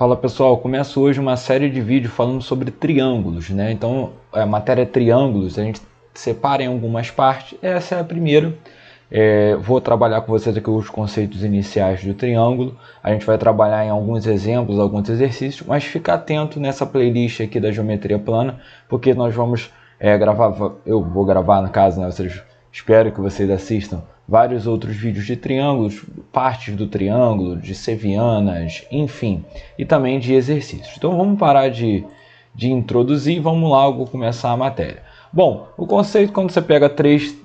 Fala pessoal, começo hoje uma série de vídeos falando sobre triângulos, né? Então a matéria triângulos a gente separa em algumas partes. Essa é a primeira. Vou trabalhar com vocês aqui os conceitos iniciais do triângulo. A gente vai trabalhar em alguns exemplos, alguns exercícios, mas fica atento nessa playlist aqui da geometria plana, porque nós vamos gravar, eu vou gravar no caso, né? Espero que vocês assistam vários outros vídeos de triângulos, partes do triângulo, de sevianas, enfim, e também de exercícios. Então vamos parar de introduzir e vamos lá, eu vou começar a matéria. Bom, o conceito, quando você pega três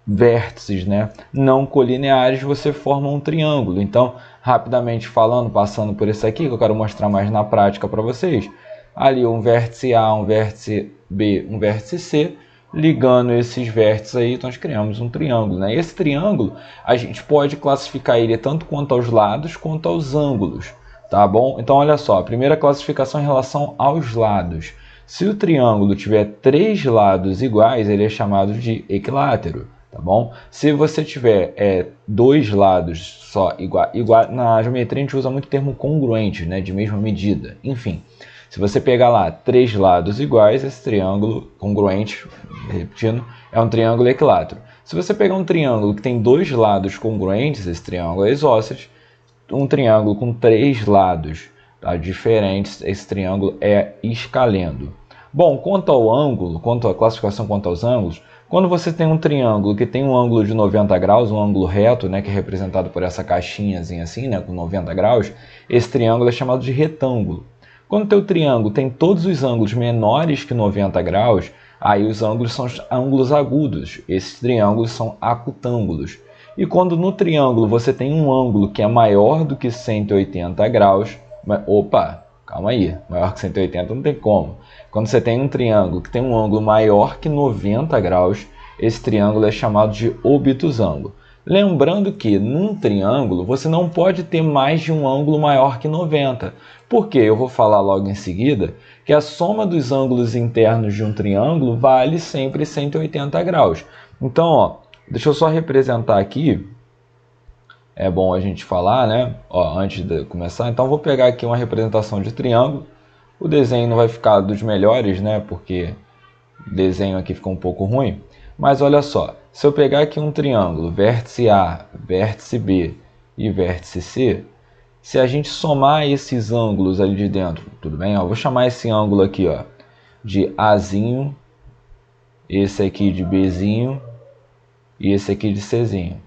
vértices, né, não colineares, você forma um triângulo. Então, rapidamente falando, passando por esse aqui, que eu quero mostrar mais na prática para vocês. Ali um vértice A, um vértice B, um vértice C, ligando esses vértices aí, nós criamos um triângulo, né? Esse triângulo, a gente pode classificar ele tanto quanto aos lados, quanto aos ângulos, tá bom? Então, olha só, a primeira classificação em relação aos lados. Se o triângulo tiver três lados iguais, ele é chamado de equilátero, tá bom? Se você tiver dois lados só igual, na geometria a gente usa muito o termo congruente, né? De mesma medida, enfim. Se você pegar lá três lados iguais, esse triângulo congruente, repetindo, é um triângulo equilátero. Se você pegar um triângulo que tem dois lados congruentes, esse triângulo é isósceles. Um triângulo com três lados diferentes, esse triângulo é escaleno. Bom, quanto ao ângulo, quanto à classificação quanto aos ângulos, quando você tem um triângulo que tem um ângulo de 90 graus, um ângulo reto, né, que é representado por essa caixinhazinha assim, né, com 90 graus, esse triângulo é chamado de retângulo. Quando o teu triângulo tem todos os ângulos menores que 90 graus, aí os ângulos são os ângulos agudos. Esses triângulos são acutângulos. E quando no triângulo você tem um ângulo que é maior do que 180 graus... Opa, calma aí, maior que 180 não tem como. Quando você tem um triângulo que tem um ângulo maior que 90 graus, esse triângulo é chamado de obtusângulo. Lembrando que num triângulo você não pode ter mais de um ângulo maior que 90. Porque eu vou falar logo em seguida que a soma dos ângulos internos de um triângulo vale sempre 180 graus. Então, ó, deixa eu só representar aqui. É bom a gente falar, né? Ó, antes de começar. Então, vou pegar aqui uma representação de triângulo. O desenho não vai ficar dos melhores, né? Porque o desenho aqui ficou um pouco ruim. Mas olha só, se eu pegar aqui um triângulo, vértice A, vértice B e vértice C, se a gente somar esses ângulos ali de dentro, tudo bem? Ó, vou chamar esse ângulo aqui, ó, de Azinho, esse aqui de Bzinho e esse aqui de Czinho.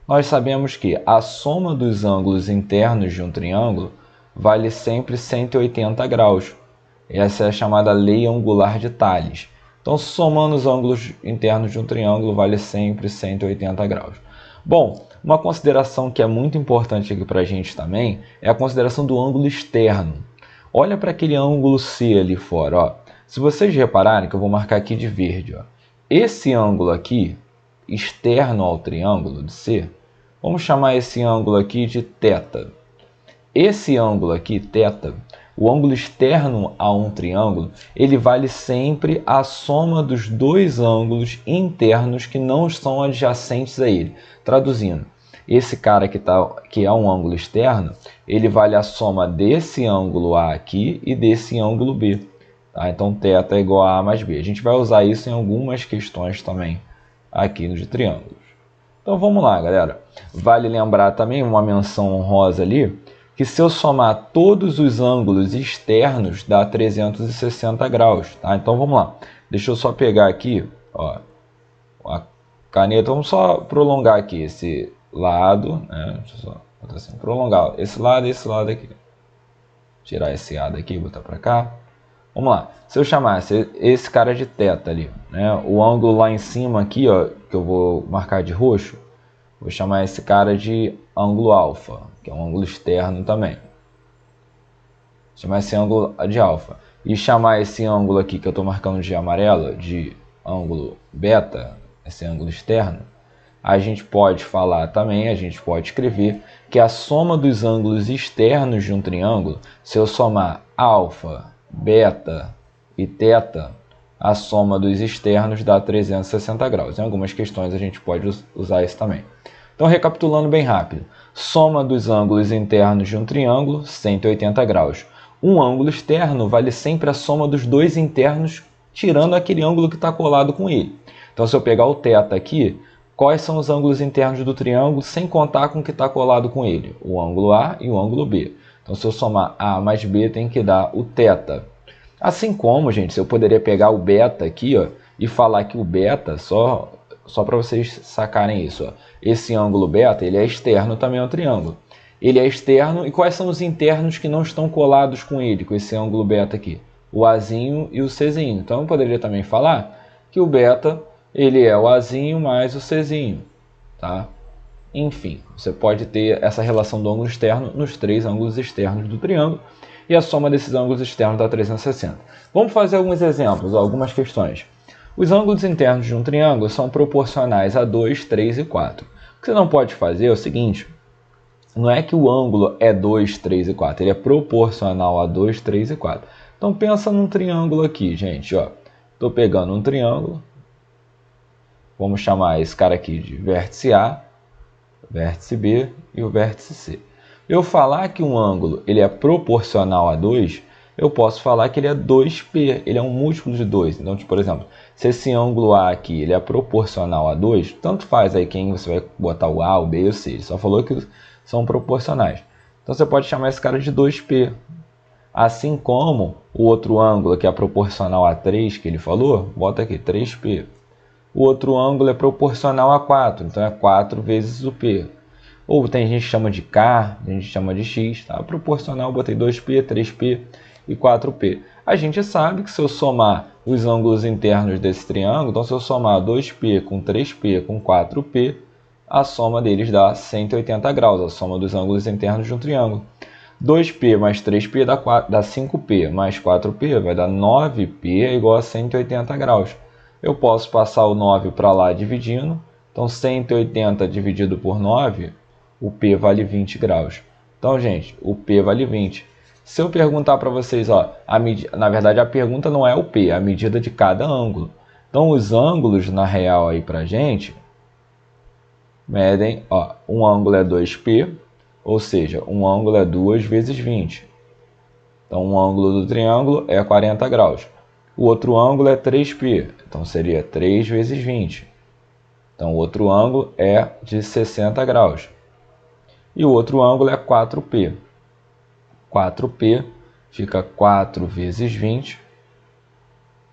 Nós sabemos que a soma dos ângulos internos de um triângulo vale sempre 180 graus. Essa é a chamada lei angular de Thales. Então, somando os ângulos internos de um triângulo, vale sempre 180 graus. Bom, uma consideração que é muito importante aqui para a gente também é a consideração do ângulo externo. Olha para aquele ângulo C ali fora. Ó. Se vocês repararem, que eu vou marcar aqui de verde, ó, esse ângulo aqui, externo ao triângulo de C, vamos chamar esse ângulo aqui de θ. Esse ângulo aqui, θ, o ângulo externo a um triângulo, ele vale sempre a soma dos dois ângulos internos que não são adjacentes a ele. Traduzindo, esse cara que é um ângulo externo, ele vale a soma desse ângulo A aqui e desse ângulo B. Tá? Então, θ é igual a A mais B. A gente vai usar isso em algumas questões também aqui de triângulos. Então, vamos lá, galera. Vale lembrar também uma menção honrosa ali, que se eu somar todos os ângulos externos, dá 360 graus. Tá? Então, vamos lá. Deixa eu só pegar aqui, ó, a caneta. Vamos só prolongar aqui esse lado. Né? Deixa eu só botar assim, prolongar esse lado e esse lado aqui. Tirar esse A daqui e botar para cá. Vamos lá. Se eu chamasse esse cara de θ ali, né? O ângulo lá em cima aqui, ó, que eu vou marcar de roxo, vou chamar esse cara de ângulo alfa, que é um ângulo externo também. Vou chamar esse ângulo de alfa. E chamar esse ângulo aqui que eu estou marcando de amarelo, de ângulo beta, esse ângulo externo, a gente pode falar também, a gente pode escrever que a soma dos ângulos externos de um triângulo, se eu somar alfa, beta e θ, a soma dos externos dá 360 graus. Em algumas questões a gente pode usar isso também. Então, recapitulando bem rápido, soma dos ângulos internos de um triângulo, 180 graus. Um ângulo externo vale sempre a soma dos dois internos, tirando aquele ângulo que está colado com ele. Então, se eu pegar o θ aqui, quais são os ângulos internos do triângulo, sem contar com o que está colado com ele? O ângulo A e o ângulo B. Então, se eu somar A mais B, tem que dar o θ. Assim como, gente, eu poderia pegar o beta aqui, ó, e falar que o beta, só para vocês sacarem isso, ó, esse ângulo beta, ele é externo também ao triângulo. Ele é externo, e quais são os internos que não estão colados com ele, com esse ângulo beta aqui? O Azinho e o Czinho. Então, eu poderia também falar que o beta, ele é o Azinho mais o Czinho, tá? Enfim, você pode ter essa relação do ângulo externo nos três ângulos externos do triângulo, e a soma desses ângulos externos dá 360. Vamos fazer alguns exemplos, algumas questões. Os ângulos internos de um triângulo são proporcionais a 2, 3 e 4. O que você não pode fazer é o seguinte, não é que o ângulo é 2, 3 e 4, ele é proporcional a 2, 3 e 4. Então pensa num triângulo aqui, gente, ó. Estou pegando um triângulo, vamos chamar esse cara aqui de vértice A, vértice B e o vértice C. Eu falar que um ângulo ele é proporcional a 2, eu posso falar que ele é 2π, ele é um múltiplo de 2. Então, por exemplo, se esse ângulo A aqui ele é proporcional a 2, tanto faz aí quem você vai botar o A, o B ou o C. Ele só falou que são proporcionais. Então, você pode chamar esse cara de 2π. Assim como o outro ângulo que é proporcional a 3, que ele falou, bota aqui 3π. O outro ângulo é proporcional a 4, então é 4 vezes o π. Ou tem gente que chama de K, a gente chama de X, tá? Proporcional, botei 2π, 3π e 4π. A gente sabe que se eu somar os ângulos internos desse triângulo, então se eu somar 2π com 3π com 4π, a soma deles dá 180 graus, a soma dos ângulos internos de um triângulo. 2π mais 3π dá 5π, mais 4π vai dar 9π é igual a 180 graus. Eu posso passar o 9 para lá dividindo, então 180 dividido por 9, o P vale 20 graus. Então, gente, o P vale 20. Se eu perguntar para vocês, ó, na verdade a pergunta não é o P, é a medida de cada ângulo. Então, os ângulos, na real, aí para a gente, medem, ó, um ângulo é 2π, ou seja, um ângulo é 2 vezes 20. Então, um ângulo do triângulo é 40 graus. O outro ângulo é 3π, então seria 3 vezes 20. Então, o outro ângulo é de 60 graus. E o outro ângulo é 4π. 4π fica 4 vezes 20.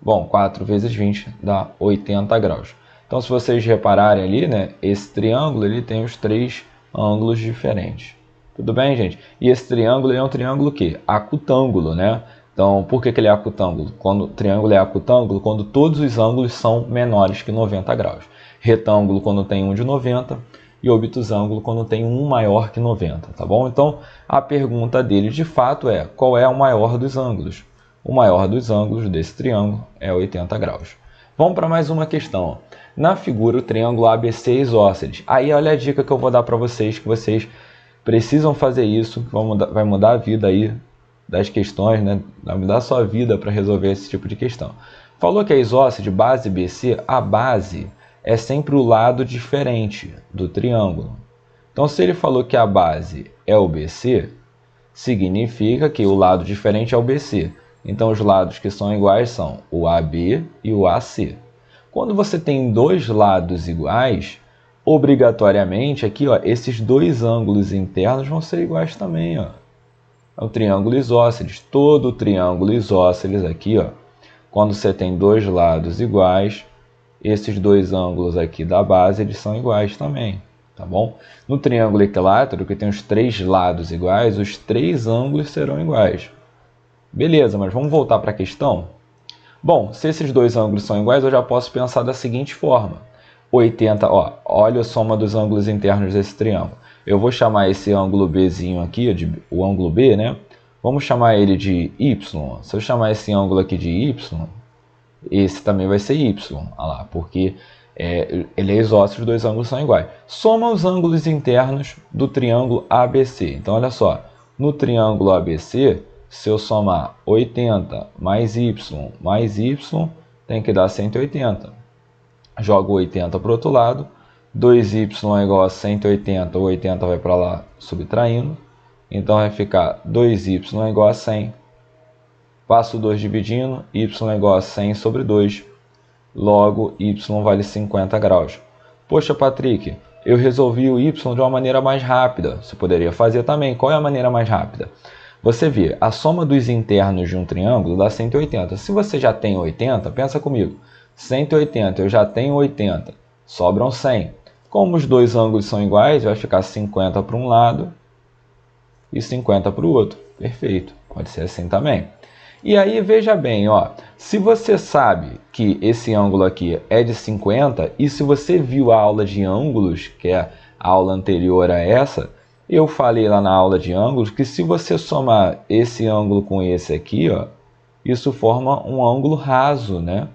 Bom, 4 vezes 20 dá 80 graus. Então, se vocês repararem ali, né, esse triângulo ele tem os três ângulos diferentes. Tudo bem, gente? E esse triângulo é um triângulo que? Acutângulo, né? Então, por que ele é acutângulo? Quando o triângulo é acutângulo, quando todos os ângulos são menores que 90 graus. Retângulo, quando tem um de 90, e obtusângulo, quando tem um maior que 90, tá bom? Então, a pergunta dele, de fato, é qual é o maior dos ângulos? O maior dos ângulos desse triângulo é 80 graus. Vamos para mais uma questão. Na figura, o triângulo ABC é isósceles. Aí, olha a dica que eu vou dar para vocês, que vocês precisam fazer isso, que vai mudar a vida aí das questões, né? Vai mudar a sua vida para resolver esse tipo de questão. Falou que a isóscede base BC, a base é sempre o lado diferente do triângulo. Então, se ele falou que a base é o BC, significa que o lado diferente é o BC. Então, os lados que são iguais são o AB e o AC. Quando você tem dois lados iguais, obrigatoriamente, aqui, ó, esses dois ângulos internos vão ser iguais também, ó. É o triângulo isósceles. Todo triângulo isósceles aqui, ó, quando você tem dois lados iguais, esses dois ângulos aqui da base, eles são iguais também, tá bom? No triângulo equilátero, que tem os três lados iguais, os três ângulos serão iguais. Beleza, mas vamos voltar para a questão? Bom, se esses dois ângulos são iguais, eu já posso pensar da seguinte forma. 80, ó, olha a soma dos ângulos internos desse triângulo. Eu vou chamar esse ângulo Bzinho aqui, o ângulo B, né? Vamos chamar ele de Y. Se eu chamar esse ângulo aqui de Y, esse também vai ser Y, olha lá, porque ele é isósceles, os dois ângulos são iguais. Soma os ângulos internos do triângulo ABC. Então, olha só, no triângulo ABC, se eu somar 80 mais Y, tem que dar 180. Jogo 80 para o outro lado, 2y é igual a 180, o 80 vai para lá subtraindo. Então vai ficar 2y é igual a 100. Passo 2 dividindo, y é igual a 100 sobre 2. Logo, y vale 50 graus. Poxa, Patrick, eu resolvi o y de uma maneira mais rápida. Você poderia fazer também. Qual é a maneira mais rápida? Você vê, a soma dos internos de um triângulo dá 180. Se você já tem 80, pensa comigo. 180, eu já tenho 80. Sobram 100. Como os dois ângulos são iguais, vai ficar 50 para um lado e 50 para o outro. Perfeito. Pode ser assim também. E aí, veja bem, ó, se você sabe que esse ângulo aqui é de 50, e se você viu a aula de ângulos, que é a aula anterior a essa, eu falei lá na aula de ângulos que se você somar esse ângulo com esse aqui, ó, isso forma um ângulo raso, né?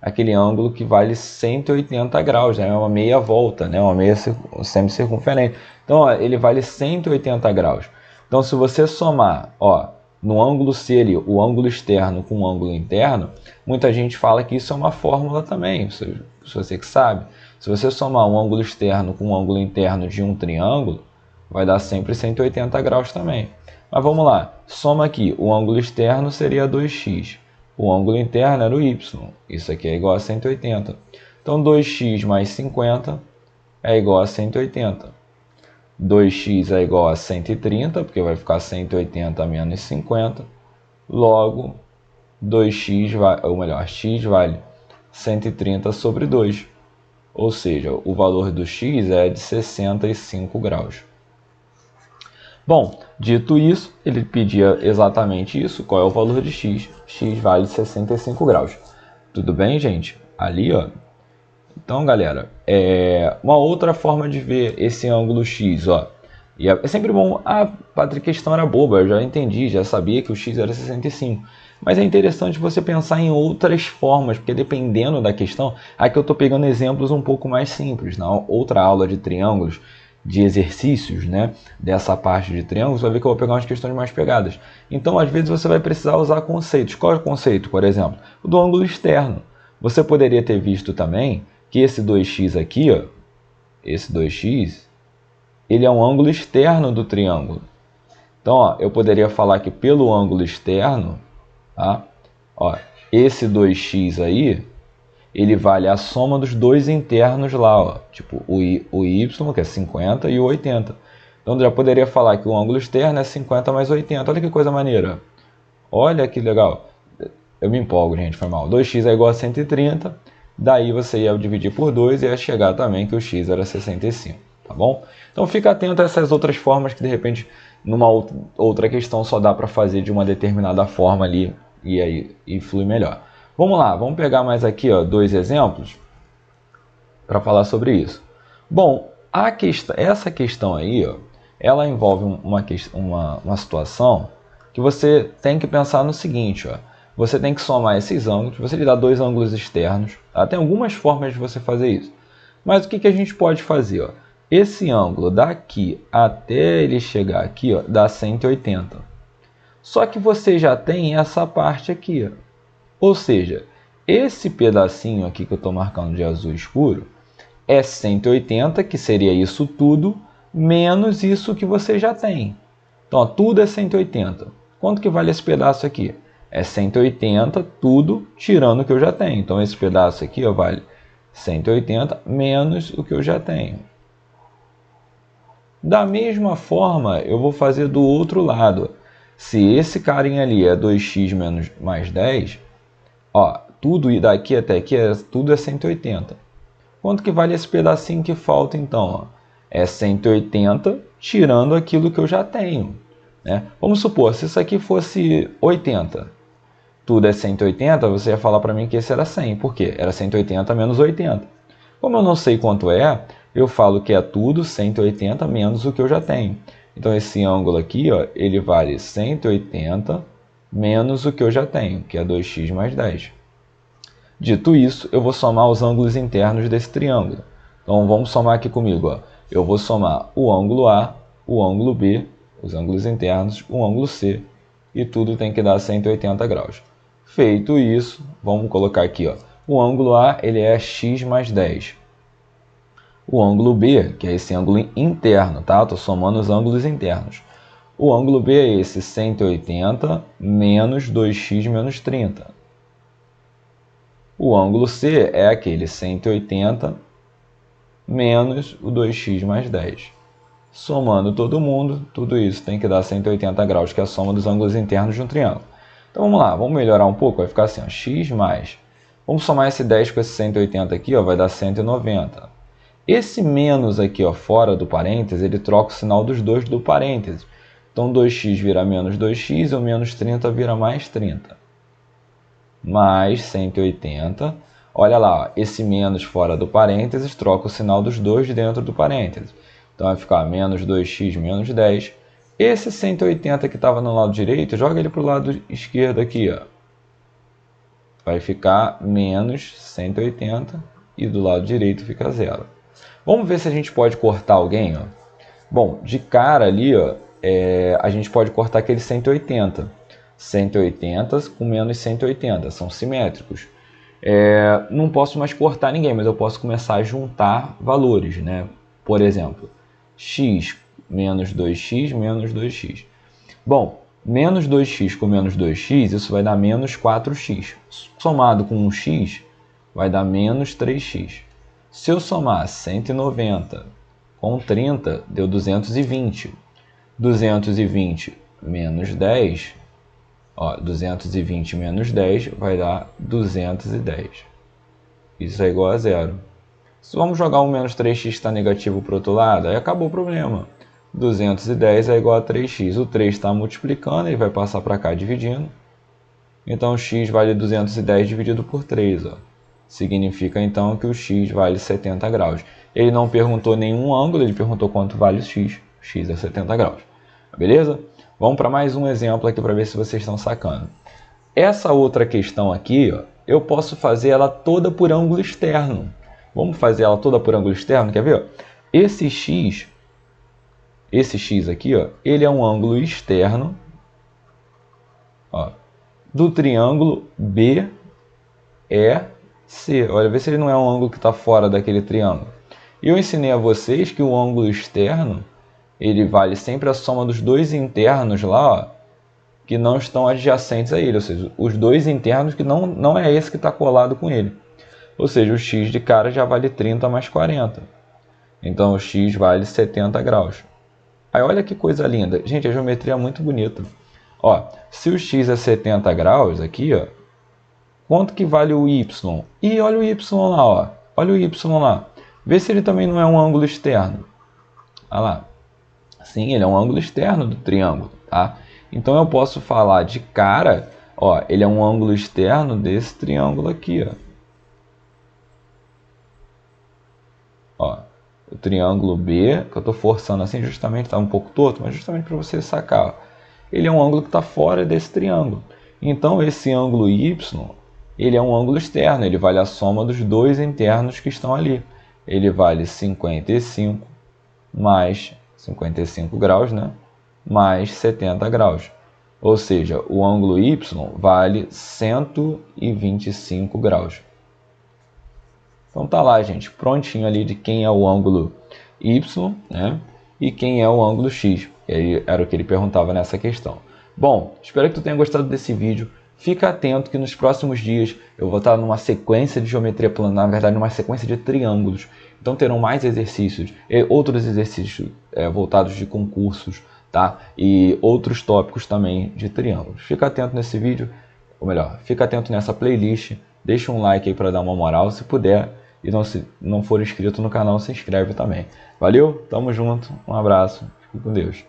Aquele ângulo que vale 180 graus, né? É uma meia volta, né? Uma meia semicircunferente. Então, ó, ele vale 180 graus. Então, se você somar, ó, no ângulo C ali, o ângulo externo com o ângulo interno, muita gente fala que isso é uma fórmula também, se você que sabe. Se você somar um ângulo externo com o ângulo interno de um triângulo, vai dar sempre 180 graus também. Mas vamos lá, soma aqui, o ângulo externo seria 2x, o ângulo interno era o y, isso aqui é igual a 180. Então 2x mais 50 é igual a 180. 2x é igual a 130, porque vai ficar 180 menos 50. Logo, 2x, ou melhor, x vale 130 sobre 2. Ou seja, o valor do x é de 65 graus. Bom, dito isso, ele pedia exatamente isso. Qual é o valor de x? X vale 65 graus. Tudo bem, gente? Ali, ó. Então, galera, uma outra forma de ver esse ângulo x, ó. E é sempre bom, Patrick, a questão era boba, eu já entendi, já sabia que o x era 65. Mas é interessante você pensar em outras formas, porque dependendo da questão, aqui eu estou pegando exemplos um pouco mais simples. Na outra aula de triângulos, de exercícios, né, dessa parte de triângulos, vai ver que eu vou pegar umas questões mais pegadas. Então, às vezes, você vai precisar usar conceitos. Qual é o conceito, por exemplo? O do ângulo externo. Você poderia ter visto também que esse 2x aqui, ó, esse 2x, ele é um ângulo externo do triângulo. Então, ó, eu poderia falar que pelo ângulo externo, tá? Ó, esse 2x aí, ele vale a soma dos dois internos lá, ó, tipo o y, que é 50, e o 80. Então, eu já poderia falar que o ângulo externo é 50 mais 80. Olha que coisa maneira. Olha que legal. Eu me empolgo, gente, foi mal. 2x é igual a 130. Daí você ia dividir por 2 e ia chegar também que o x era 65, tá bom? Então fica atento a essas outras formas que de repente numa outra questão só dá para fazer de uma determinada forma ali e aí flui melhor. Vamos lá, vamos pegar mais aqui, ó, dois exemplos para falar sobre isso. Bom, essa questão aí, ó, ela envolve uma situação que você tem que pensar no seguinte, ó. Você tem que somar esses ângulos, você lhe dá dois ângulos externos, tá? Tem algumas formas de você fazer isso. Mas o que a gente pode fazer? Ó? Esse ângulo daqui até ele chegar aqui, ó, dá 180. Só que você já tem essa parte aqui. Ó. Ou seja, esse pedacinho aqui que eu estou marcando de azul escuro é 180, que seria isso tudo, menos isso que você já tem. Então, ó, tudo é 180. Quanto que vale esse pedaço aqui? É 180, tudo, tirando o que eu já tenho. Então, esse pedaço aqui, ó, vale 180 menos o que eu já tenho. Da mesma forma, eu vou fazer do outro lado. Se esse carinha ali é 2x mais 10, ó, tudo daqui até aqui, tudo é 180. Quanto que vale esse pedacinho que falta, então? Ó? É 180, tirando aquilo que eu já tenho. Né? Vamos supor, se isso aqui fosse 80, tudo é 180, você ia falar para mim que esse era 100. Por quê? Era 180 menos 80. Como eu não sei quanto é, eu falo que é tudo 180 menos o que eu já tenho. Então, esse ângulo aqui, ó, ele vale 180 menos o que eu já tenho, que é 2x mais 10. Dito isso, eu vou somar os ângulos internos desse triângulo. Então, vamos somar aqui comigo. Ó. Eu vou somar o ângulo A, o ângulo B, os ângulos internos, o ângulo C, e tudo tem que dar 180 graus. Feito isso, vamos colocar aqui, ó, o ângulo A ele é x mais 10. o ângulo B, que é esse ângulo interno, tá? Estou somando os ângulos internos. O ângulo B é esse 180 menos 2x menos 30. O ângulo C é aquele 180 menos o 2x mais 10. Somando todo mundo, tudo isso tem que dar 180 graus, que é a soma dos ângulos internos de um triângulo. Então vamos lá, vamos melhorar um pouco, vai ficar assim, ó, x mais... Vamos somar esse 10 com esse 180 aqui, ó, vai dar 190. Esse menos aqui, ó, fora do parênteses, ele troca o sinal dos dois do parênteses. Então 2x vira menos 2x e o menos 30 vira mais 30. Mais 180. Olha lá, ó, esse menos fora do parênteses troca o sinal dos dois dentro do parênteses. Então vai ficar menos 2x menos 10. Esse 180 que estava no lado direito, joga ele para o lado esquerdo aqui, ó. Vai ficar menos 180 e do lado direito fica 0. Vamos ver se a gente pode cortar alguém, ó. Bom, de cara ali, ó, a gente pode cortar aquele 180. 180 com menos 180, são simétricos. Não posso mais cortar ninguém, mas eu posso começar a juntar valores, né? Por exemplo, x menos 2x menos 2x. Bom, menos 2x com menos 2x, isso vai dar menos 4x. Somado com um x, vai dar menos 3x. Se eu somar 190 com 30, deu 220. 220 menos 10, ó, 220 menos 10 vai dar 210. Isso é igual a 0. Se vamos jogar um menos 3x que está negativo para o outro lado, aí acabou o problema. 210 é igual a 3x. O 3 está multiplicando, ele vai passar para cá dividindo. Então, x vale 210 dividido por 3. Ó. Significa, então, que o x vale 70 graus. Ele não perguntou nenhum ângulo, ele perguntou quanto vale o x. X é 70 graus. Beleza? Vamos para mais um exemplo aqui para ver se vocês estão sacando. Essa outra questão aqui, ó, eu posso fazer ela toda por ângulo externo. Vamos fazer ela toda por ângulo externo, quer ver? Esse x aqui, ó, ele é um ângulo externo, ó, do triângulo BEC. Olha, vê se ele não é um ângulo que está fora daquele triângulo. E eu ensinei a vocês que o ângulo externo, ele vale sempre a soma dos dois internos lá, ó, que não estão adjacentes a ele, ou seja, os dois internos que não é esse que está colado com ele. Ou seja, o x de cara já vale 30 mais 40. Então o x vale 70 graus. Aí olha que coisa linda. Gente, a geometria é muito bonita. Ó, se o x é 70 graus aqui, ó, quanto que vale o y? E olha o y lá, ó. Olha o y lá. Vê se ele também não é um ângulo externo. Olha lá. Sim, ele é um ângulo externo do triângulo, tá? Então eu posso falar de cara, ó, ele é um ângulo externo desse triângulo aqui, ó. Ó, o triângulo B, que eu estou forçando assim, justamente está um pouco torto, mas justamente para você sacar, ó. Ele é um ângulo que está fora desse triângulo. Então esse ângulo Y, ele é um ângulo externo, ele vale a soma dos dois internos que estão ali. Ele vale 55 mais 55 graus, né? Mais 70 graus. Ou seja, o ângulo Y vale 125 graus. Então tá lá, gente, prontinho ali de quem é o ângulo Y, né? E quem é o ângulo X. E aí era o que ele perguntava nessa questão. Bom, espero que tu tenha gostado desse vídeo. Fica atento que nos próximos dias eu vou estar numa sequência de geometria plana, na verdade numa sequência de triângulos. Então terão mais exercícios, outros exercícios voltados de concursos, tá? E outros tópicos também de triângulos. Fica atento nesse vídeo, ou melhor, fica atento nessa playlist. Deixa um like aí para dar uma moral, se puder. E se não for inscrito no canal, se inscreve também. Valeu, tamo junto, um abraço, fique com Deus.